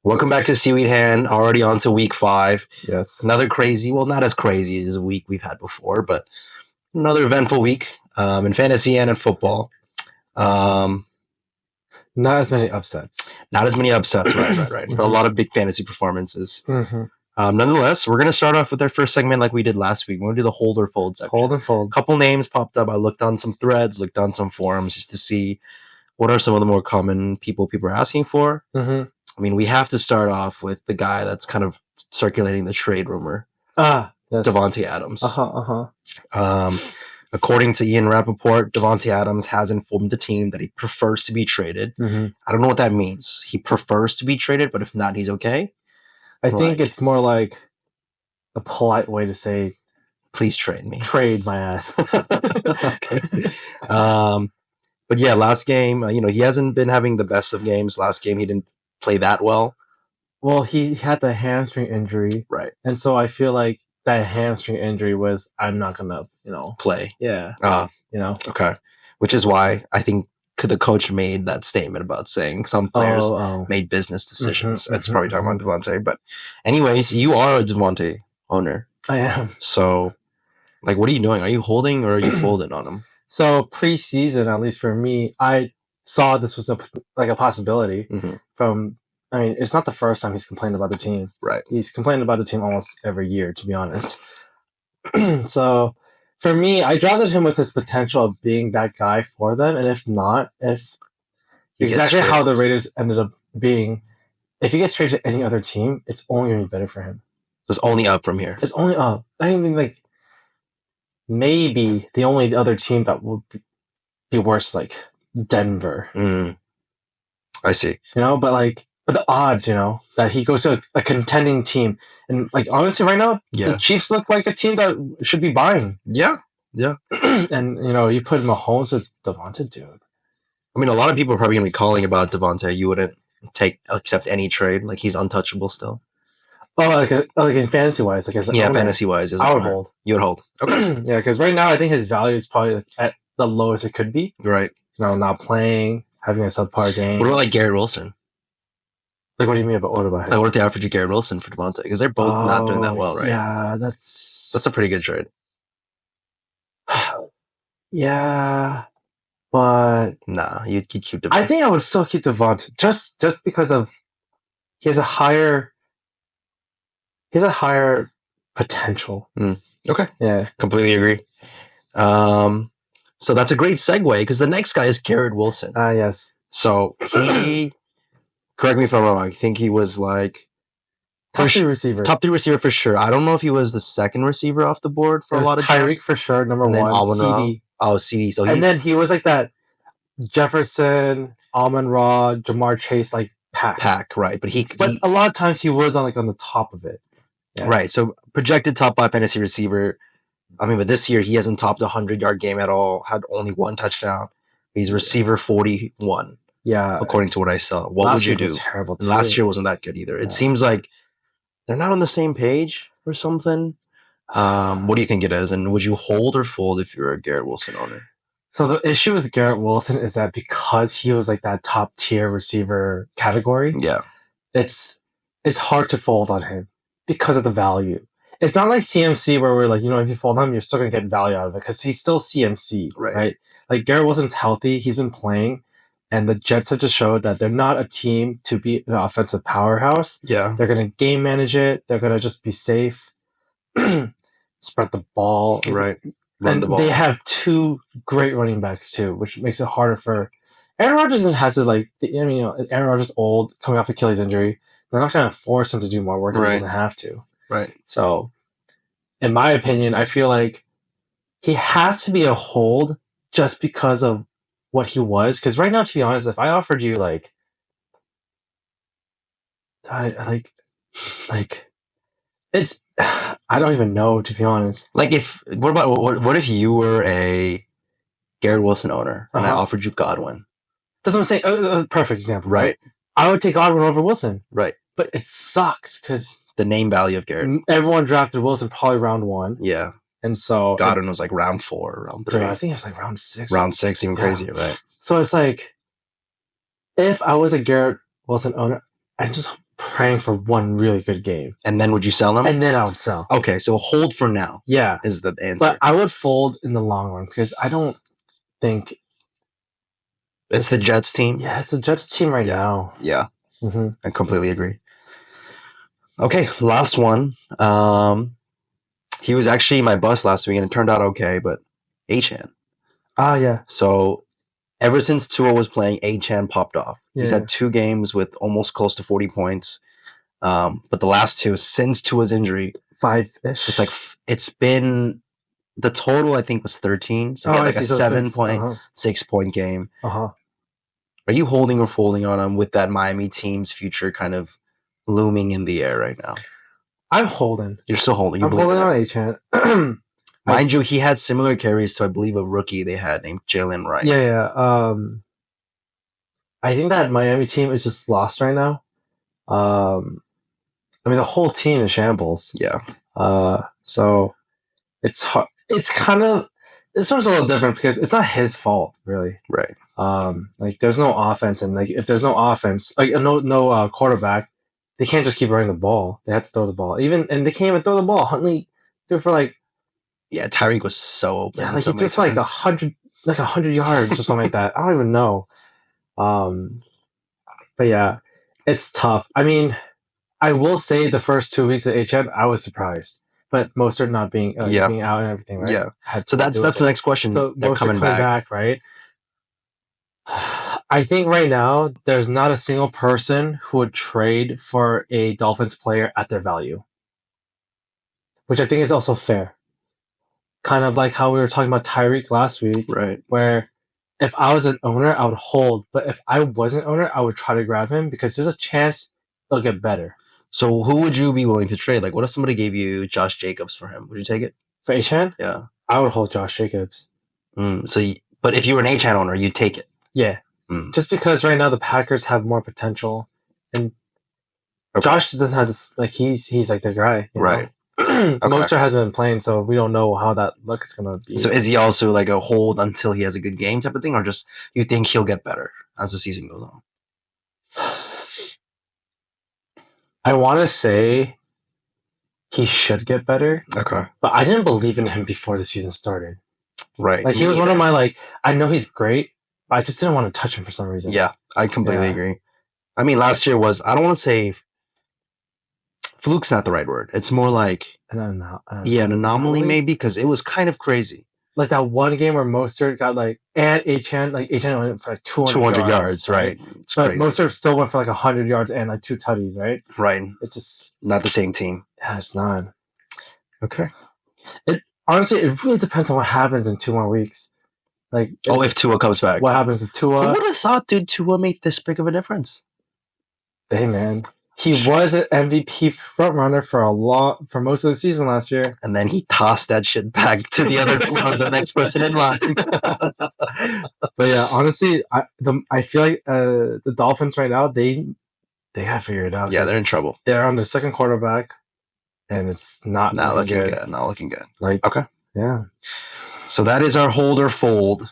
Welcome back to Seaweed Hand. Already on to week 5. Yes. Another crazy, well, not as crazy as a week we've had before, but another eventful week in fantasy and in football. Not as many upsets. Not as many upsets, right. But a lot of big fantasy performances. Mm-hmm. Nonetheless, we're going to start off with our first segment like we did last week. We're going to do the hold or fold section. Hold and fold. A couple names popped up. I looked on some threads, looked on some forums just to see what are some of the more common people are asking for. Mm-hmm. I mean, we have to start off with the guy that's kind of circulating the trade rumor. Yes. Davante Adams. Uh-huh. According to Ian Rappaport, Davante Adams has informed the team that he prefers to be traded. Mm-hmm. I don't know what that means. He prefers to be traded, but if not, he's okay. I think it's more like a polite way to say, please trade me. Trade my ass. Okay. But yeah, last game, he hasn't been having the best of games. Last game, he didn't play that well. Well, he had the hamstring injury. Right. And so I feel like that hamstring injury was, I'm not going to, play. Yeah. Okay. Which is why I think the coach made that statement about saying some players made business decisions. It's probably talking about Davante. But anyways, you are a Davante owner. I am. So, what are you doing? Are you holding or are you folding on him? So preseason, at least for me, I saw this was a possibility from, it's not the first time he's complained about the team. Right. He's complained about the team almost every year, to be honest. So for me, I drafted him with his potential of being that guy for them. And if not, exactly how the Raiders ended up being, if he gets traded to any other team, it's only going to be better for him. It's only up from here. It's only up. Maybe the only other team that will be worse, like Denver. I see. But the odds, that he goes to a contending team. And honestly, right now, the Chiefs look like a team that should be buying. Yeah. And, you put Mahomes with Davante, dude. I mean, a lot of people are probably going to be calling about Davante. You wouldn't accept any trade. He's untouchable still. Oh, in fantasy-wise, fantasy-wise. I would hold. You would hold. Okay. Yeah, because right now I think his value is probably at the lowest it could be. Right. Not playing, having a subpar game. What about Garrett Wilson? What do you mean about him? What if they offered you Garrett Wilson for Davante? Because they're both not doing that well, right? Yeah, that's a pretty good trade. Yeah, but nah, you'd keep Davante. I think I would still keep Davante just because of he has a higher potential. Okay. Yeah. Completely agree. So that's a great segue because the next guy is Garrett Wilson. Yes. So he, correct me if I'm wrong, I think he was top 3 receiver. Top 3 receiver for sure. I don't know if he was the second receiver off the board for a lot of Tyreek drafts. for sure, number 1. CD. Oh, CD. So then he was that Jefferson, Amon-Ra, Jamar Chase, pack. Right. But a lot of times he was on the top of it. Yeah. Right. So projected top 5 fantasy receiver. But this year he hasn't topped a 100-yard game at all. Had only 1 touchdown. He's receiver 41. Yeah. According to what I saw. What would you do? Was terrible too. Last year wasn't that good either. It seems like they're not on the same page or something. What do you think it is? And would you hold or fold if you're a Garrett Wilson owner? So the issue with Garrett Wilson is that because he was that top tier receiver category, it's hard to fold on him because of the value. It's not like CMC where we're if you fold him, you're still going to get value out of it because he's still CMC, right? Garrett Wilson's healthy. He's been playing. And the Jets have just showed that they're not a team to be an offensive powerhouse. Yeah. They're going to game manage it. They're going to just be safe, spread the ball. Right. Run the ball. They have 2 great running backs too, which makes it harder for Aaron Rodgers. Has to Aaron Rodgers old, coming off Achilles injury. They're not going to force him to do more work if he doesn't have to. Right. So, in my opinion, I feel like he has to be a hold just because of what he was. Because right now, to be honest, if I offered you it's I don't even know, to be honest. What if you were a Garrett Wilson owner and I offered you Godwin? That's what I'm saying. Perfect example, right? I would take Godwin over Wilson, right? But it sucks because the name value of Garrett. Everyone drafted Wilson probably round 1. Yeah. And so Godwin was round 4, round 3. Dude, I think it was round 6. Round 6, even crazier, right? So it's if I was a Garrett Wilson owner, I just praying for one really good game. And then would you sell them? And then I would sell. Okay, so hold for now. Yeah. Is the answer. But I would fold in the long run because I don't think... It's the Jets team? Yeah, it's the Jets team right now. Yeah. Mm-hmm. I completely agree. Okay, last one. He was actually my bust last week, and it turned out okay, but Achane. Yeah. So ever since Tua was playing, Achane popped off. Yeah. He's had 2 games with almost close to 40 points. But the last 2, since Tua's injury, 5-ish. It's like it's been the total. I think was 13. So he had like a 7.6 point game. Are you holding or folding on him with that Miami team's future kind of looming in the air right now? I'm holding. You're still holding. I'm holding on Achane. Mind you, he had similar carries to, I believe, a rookie they had named Jalen Wright. Yeah. I think that Miami team is just lost right now. I mean, the whole team is shambles. Yeah. So it's hard. It's kind of... This one's a little different because it's not his fault, really. Right. Like, there's no offense, and like if there's no offense, like no quarterback, they can't just keep running the ball. They have to throw the ball. And they can't even throw the ball. Huntley threw for like... Yeah, Tyreek was so open. Yeah, like he threw for like 100 yards or something like that. I don't even know. But yeah, it's tough. I mean, I will say the first 2 weeks of Achane, I was surprised. But Mostert not being being out and everything, right? Yeah. So that's the next question. So they're coming back, right? I think right now there's not a single person who would trade for a Dolphins player at their value, which I think is also fair. Kind of like how we were talking about Tyreek last week, right? Where if I was an owner, I would hold, but if I wasn't an owner, I would try to grab him because there's a chance it'll get better. So who would you be willing to trade? Like, what if somebody gave you Josh Jacobs for him? Would you take it? For Achane? Yeah. I would hold Josh Jacobs. But if you were an Achane owner, you'd take it? Yeah. Just because right now the Packers have more potential. And Josh doesn't have this, like, he's like the guy. Right. Mostert hasn't been playing, so we don't know how that look is going to be. So is he also like a hold until he has a good game type of thing? Or just you think he'll get better as the season goes on? I want to say he should get better. Okay. But I didn't believe in him before the season started. Right. Like, he was one of my, like, I know he's great, but I just didn't want to touch him for some reason. Yeah, I completely agree. I mean, last year was, I don't want to say, fluke's not the right word. It's more like, an anomaly maybe, because it was kind of crazy. Like that one game where Mostert got and Achane went for like 200 yards, right? It's but crazy. Mostert still went for like 100 yards and like 2 tutties, right? Right. It's just not the same team. Yeah, it's not. Okay. Honestly, it really depends on what happens in 2 more weeks. Like, if Tua comes back, what happens to Tua? Who would have thought, dude, Tua made this big of a difference? Hey, man. He was an MVP frontrunner for most of the season last year. And then he tossed that shit back to the other the next person in line. But yeah, honestly, I feel like the Dolphins right now, they gotta figure it out. Yeah, they're in trouble. They're on their second quarterback, and it's not looking good. Not looking good. Like, okay. Yeah. So that is our hold or fold.